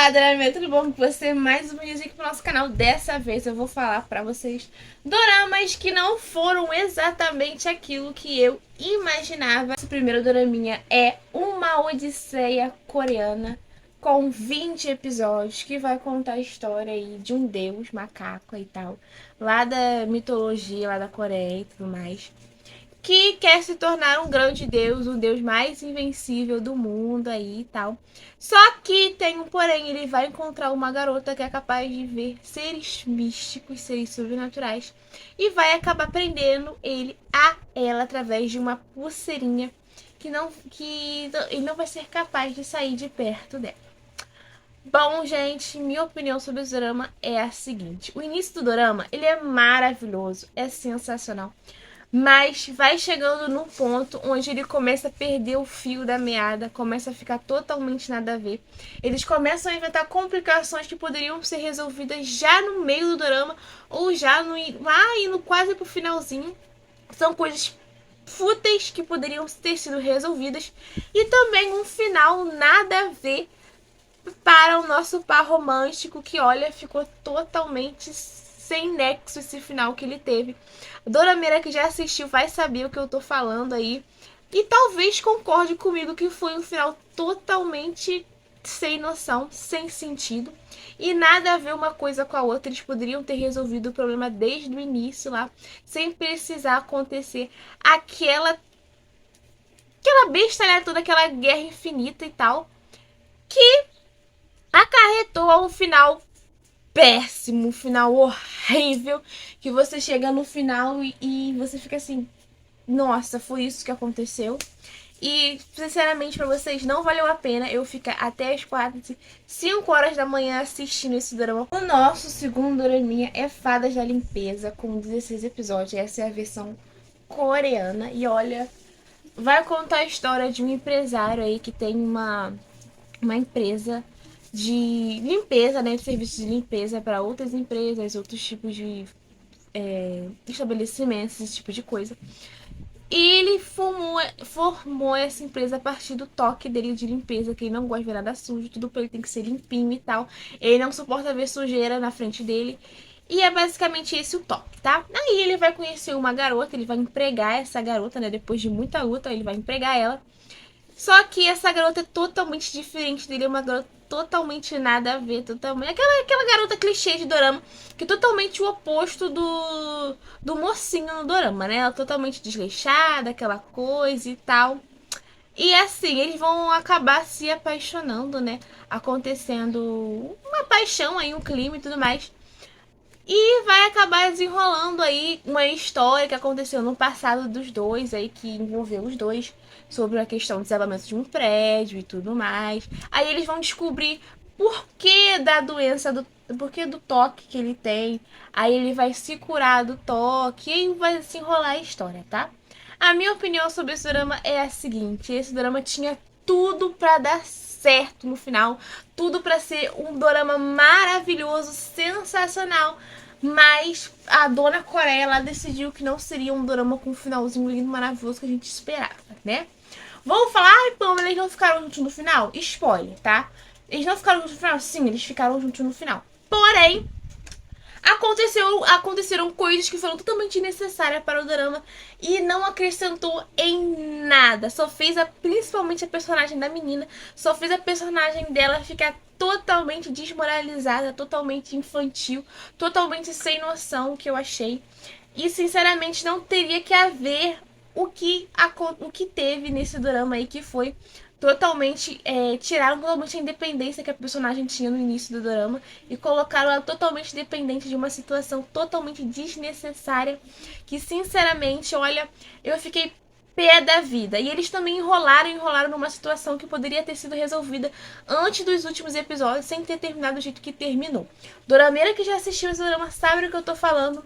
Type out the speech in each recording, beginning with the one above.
Olá, Dorama, tudo bom com você? Mais um vídeo aqui pro nosso canal. Dessa vez eu vou falar pra vocês doramas que não foram exatamente aquilo que eu imaginava. Esse primeiro doraminha é Uma Odisseia Coreana, com 20 episódios, que vai contar a história aí de um deus macaco e tal, lá da mitologia, lá da Coreia e tudo mais, que quer se tornar um grande deus, o deus mais invencível do mundo aí e tal. Só que tem um porém, ele vai encontrar uma garota que é capaz de ver seres místicos, seres sobrenaturais, e vai acabar prendendo ele a ela através de uma pulseirinha que ele não vai ser capaz de sair de perto dela. Bom, gente, minha opinião sobre o dorama é a seguinte: o início do dorama, ele é maravilhoso, é sensacional. Mas vai chegando num ponto onde ele começa a perder o fio da meada, começa a ficar totalmente nada a ver. Eles começam a inventar complicações que poderiam ser resolvidas já no meio do drama ou já lá indo quase pro finalzinho. São coisas fúteis que poderiam ter sido resolvidas e também um final nada a ver para o nosso par romântico que, olha, ficou totalmente sem nexo esse final que ele teve. A Dorameira que já assistiu vai saber o que eu tô falando aí. E talvez concorde comigo que foi um final totalmente sem noção, sem sentido. E nada a ver uma coisa com a outra. Eles poderiam ter resolvido o problema desde o início lá, sem precisar acontecer aquela besta, né? Toda aquela guerra infinita e tal, que acarretou a um final péssimo, um final horrível, que você chega no final e você fica assim, nossa, foi isso que aconteceu. E, sinceramente, pra vocês, não valeu a pena eu ficar até as 5 horas da manhã assistindo esse drama. O nosso segundo draminha é Fadas da Limpeza, com 16 episódios. Essa é a versão coreana. E olha, vai contar a história de um empresário aí que tem uma empresa de limpeza, né, de serviços de limpeza para outras empresas, outros tipos de estabelecimentos, esse tipo de coisa. E ele formou essa empresa a partir do toque dele de limpeza, que ele não gosta de ver nada sujo, tudo pra ele tem que ser limpinho e tal. Ele não suporta ver sujeira na frente dele. E é basicamente esse o toque, tá? Aí ele vai conhecer uma garota, ele vai empregar essa garota, né? Depois de muita luta, ele vai empregar ela. Só que essa garota é totalmente diferente dele, é uma garota totalmente nada a ver, totalmente. Aquela garota clichê de dorama, que é totalmente o oposto do mocinho no dorama, né? Ela é totalmente desleixada, aquela coisa e tal. E assim, eles vão acabar se apaixonando, né? Acontecendo uma paixão aí, um clima e tudo mais. E vai acabar desenrolando aí uma história que aconteceu no passado dos dois, aí que envolveu os dois, sobre a questão do desabamento de um prédio e tudo mais. Aí eles vão descobrir por que da doença, por que do toque que ele tem. Aí ele vai se curar do toque e vai se enrolar a história, tá? A minha opinião sobre esse drama é a seguinte: esse drama tinha tudo pra dar certo no final, tudo pra ser um dorama maravilhoso, sensacional, mas a dona Coreia ela decidiu que não seria um dorama com um finalzinho lindo, maravilhoso que a gente esperava, né? Vamos falar, ai, Pamela, eles não ficaram juntos no final? Spoiler, tá? Eles não ficaram juntos no final? Sim, eles ficaram juntos no final. Porém, aconteceram coisas que foram totalmente necessárias para o drama e não acrescentou em nada. Só fez principalmente a personagem da menina, só fez a personagem dela ficar totalmente desmoralizada, totalmente infantil, totalmente sem noção, que eu achei. E sinceramente não teria que haver o que teve nesse drama aí, que foi totalmente tiraram totalmente a independência que a personagem tinha no início do drama e colocaram ela totalmente dependente de uma situação totalmente desnecessária, que sinceramente, olha, eu fiquei pé da vida. E eles também enrolaram numa situação que poderia ter sido resolvida antes dos últimos episódios, sem ter terminado do jeito que terminou. Dorameira que já assistiu esse drama sabe do que eu tô falando.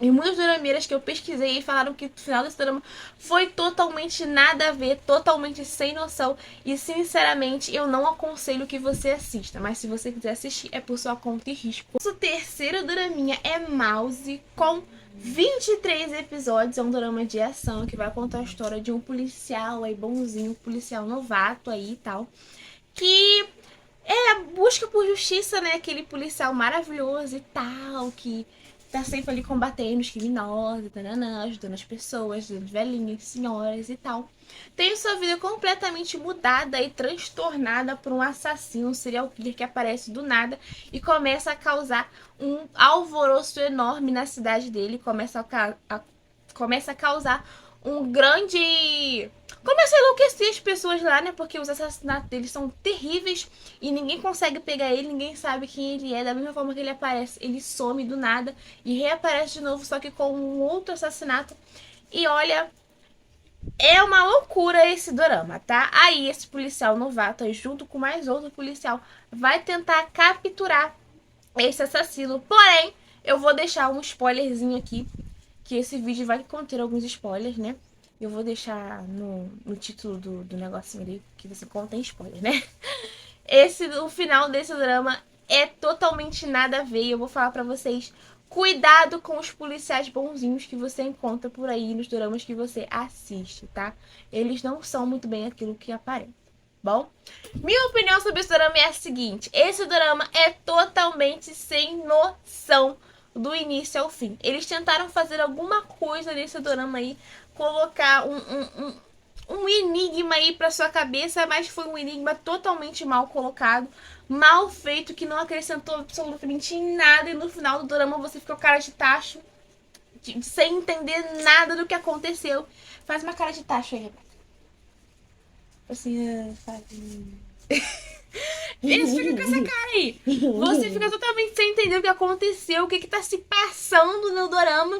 E muitas dorameiras que eu pesquisei falaram que o final desse drama foi totalmente nada a ver, totalmente sem noção. E sinceramente eu não aconselho que você assista, mas se você quiser assistir é por sua conta e risco. O terceiro draminha é Mouse, com 23 episódios. É um drama de ação que vai contar a história de um policial aí bonzinho, policial novato aí e tal, que É a busca por justiça, né? Aquele policial maravilhoso e tal, que tá sempre ali combatendo os criminosos, tananã, ajudando as pessoas, as velhinhas, senhoras e tal. Tem sua vida completamente mudada e transtornada por um assassino, um serial killer que aparece do nada e começa a causar um alvoroço enorme na cidade dele, começa a causar um grande... Começa a enlouquecer as pessoas lá, né? Porque os assassinatos deles são terríveis e ninguém consegue pegar ele, ninguém sabe quem ele é. Da mesma forma que ele aparece, ele some do nada e reaparece de novo, só que com um outro assassinato. E olha, é uma loucura esse dorama, tá? Aí esse policial novato, junto com mais outro policial, vai tentar capturar esse assassino. Porém, eu vou deixar um spoilerzinho aqui, que esse vídeo vai conter alguns spoilers, né? Eu vou deixar no título do negocinho ali, que você contém spoiler, né? O final desse drama é totalmente nada a ver. Eu vou falar pra vocês, cuidado com os policiais bonzinhos que você encontra por aí nos dramas que você assiste, tá? Eles não são muito bem aquilo que aparentam. Bom, minha opinião sobre esse drama é a seguinte: esse drama é totalmente sem noção do início ao fim. Eles tentaram fazer alguma coisa nesse drama aí, colocar um enigma aí pra sua cabeça, mas foi um enigma totalmente mal colocado, mal feito, que não acrescentou absolutamente em nada, e no final do drama você ficou cara de tacho, sem entender nada do que aconteceu. Faz uma cara de tacho aí, Rebeca. Assim, faz... Isso, fica com essa cara aí. Você fica totalmente sem entender o que aconteceu, o que tá se passando no dorama,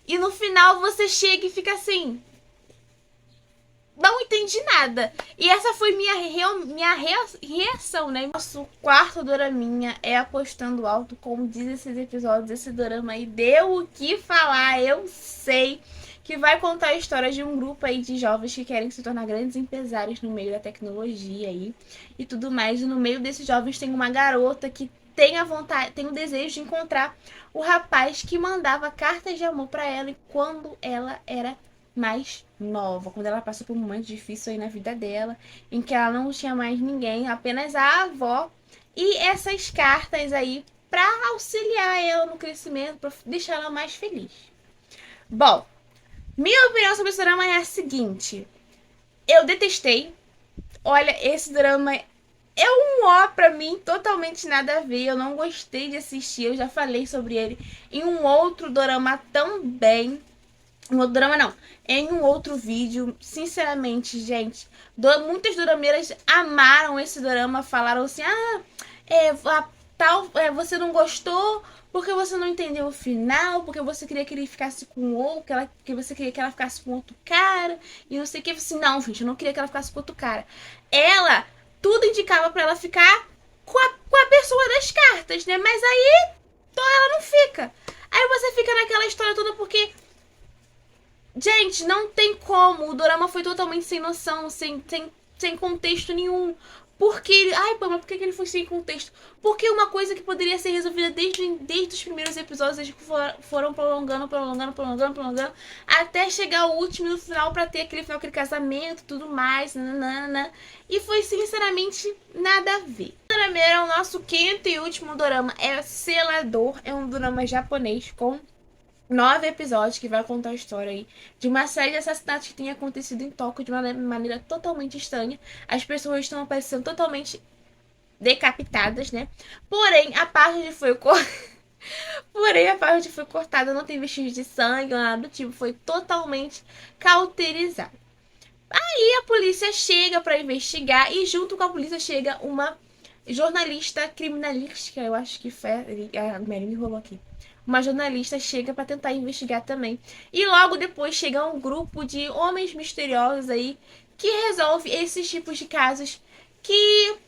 e no final você chega e fica assim... Não entendi nada. E essa foi minha reação, né? Nosso quarto doraminha é Apostando Alto, como diz esses episódios. Esse dorama aí deu o que falar, eu sei. Que vai contar a história de um grupo aí de jovens que querem se tornar grandes empresários no meio da tecnologia aí e tudo mais. E no meio desses jovens tem uma garota que tem a vontade, tem o desejo de encontrar o rapaz que mandava cartas de amor pra ela quando ela era mais nova, quando ela passou por um momento difícil aí na vida dela, em que ela não tinha mais ninguém, apenas a avó e essas cartas aí pra auxiliar ela no crescimento, pra deixar ela mais feliz. Bom, minha opinião sobre esse drama é a seguinte: eu detestei. Olha, esse drama é um ó pra mim, totalmente nada a ver. Eu não gostei de assistir, eu já falei sobre ele em um outro drama também. Um outro drama não, em um outro vídeo. Sinceramente, gente, muitas dorameiras amaram esse drama, falaram assim, você não gostou porque você não entendeu o final, porque você queria que ele ficasse com outro, que você queria que ela ficasse com outro cara, e não sei o que. Eu falei assim, não, gente, eu não queria que ela ficasse com outro cara. Tudo indicava pra ela ficar com a pessoa das cartas, né? Mas aí, ela não fica. Aí você fica naquela história toda porque... Gente, não tem como. O dorama foi totalmente sem noção, sem contexto nenhum. Porque... Ai, pô, mas por que ele foi sem contexto? Porque uma coisa que poderia ser resolvida desde os primeiros episódios, desde que foram prolongando, até chegar ao último e no final pra ter aquele final, aquele casamento, tudo mais, nanana. E foi, sinceramente, nada a ver. O nosso quinto e último dorama é Selador. É um dorama japonês com 9 episódios, que vai contar a história aí de uma série de assassinatos que tem acontecido em Tóquio de uma maneira totalmente estranha. As pessoas estão aparecendo totalmente decapitadas, né? Porém, a parte foi cortada, não tem vestígios de sangue ou nada do tipo, foi totalmente cauterizado. Aí a polícia chega para investigar e junto com a polícia chega uma jornalista criminalística, eu acho que foi, a Mary me enrolou aqui. Uma jornalista chega para tentar investigar também. E logo depois chega um grupo de homens misteriosos aí que resolve esses tipos de casos que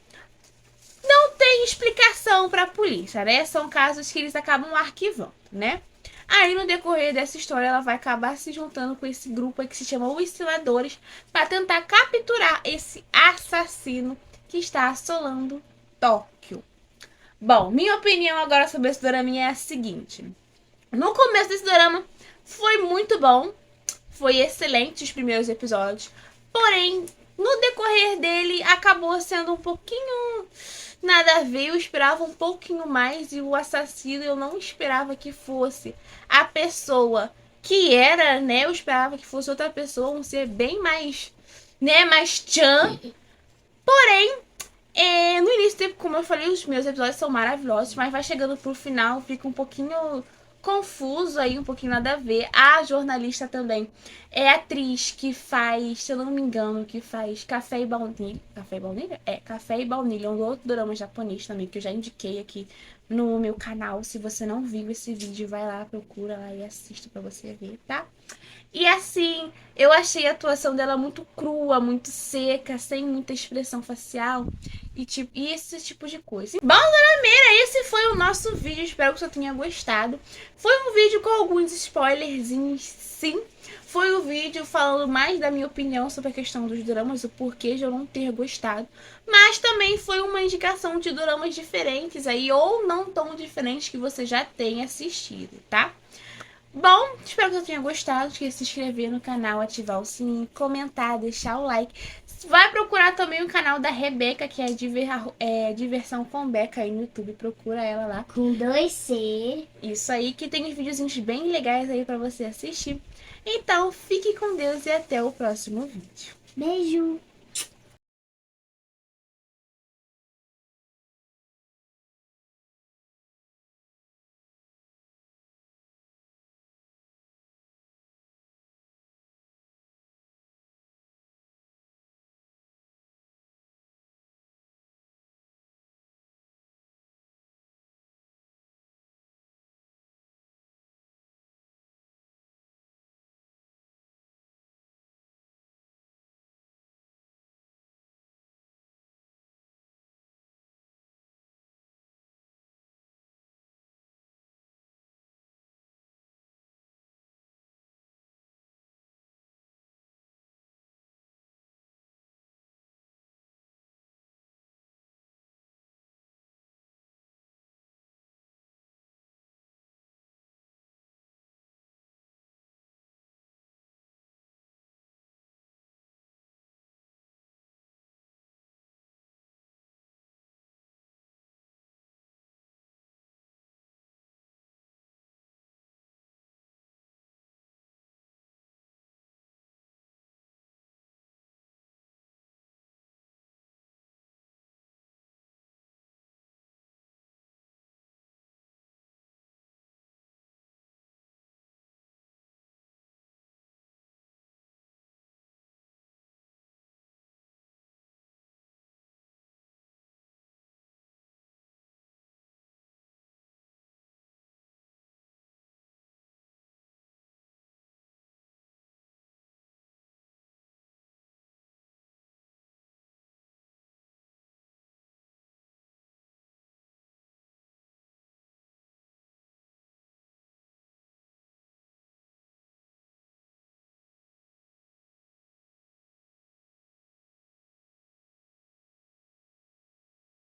não tem explicação para a polícia, né? São casos que eles acabam arquivando, né? Aí no decorrer dessa história ela vai acabar se juntando com esse grupo aí que se chama Os Seladores para tentar capturar esse assassino que está assolando Tóquio. Bom, minha opinião agora sobre esse dorama é a seguinte. No começo desse dorama foi muito bom, foi excelente os primeiros episódios, porém, no decorrer dele acabou sendo um pouquinho nada a ver, eu esperava um pouquinho mais e o assassino eu não esperava que fosse a pessoa que era, né? Eu esperava que fosse outra pessoa, um ser bem mais, né, mais tchan. Porém, no início, como eu falei, os meus episódios são maravilhosos, mas vai chegando pro final, fica um pouquinho confuso aí, um pouquinho nada a ver. A jornalista também é atriz que faz, se eu não me engano, que faz Café e Baunilha. Café e Baunilha? É, Café e Baunilha, um outro drama japonês também, que eu já indiquei aqui no meu canal. Se você não viu esse vídeo, vai lá, procura lá e assista pra você ver, tá? E assim, eu achei a atuação dela muito crua, muito seca, sem muita expressão facial e esse tipo de coisa. Bom, dona Meira, esse foi o nosso vídeo. Espero que você tenha gostado. Foi um vídeo com alguns spoilerzinhos, sim. Foi um vídeo falando mais da minha opinião sobre a questão dos dramas, o porquê de eu não ter gostado. Mas também foi uma indicação de dramas diferentes aí, ou não tão diferentes que você já tenha assistido, tá? Bom, espero que você tenha gostado. Não esqueça de se inscrever no canal, ativar o sininho, comentar, deixar o like. Vai procurar também o canal da Rebeca, que é Diversão com Beca aí no YouTube. Procura ela lá. Com 2C. Isso aí, que tem uns videozinhos bem legais aí pra você assistir. Então, fique com Deus e até o próximo vídeo. Beijo.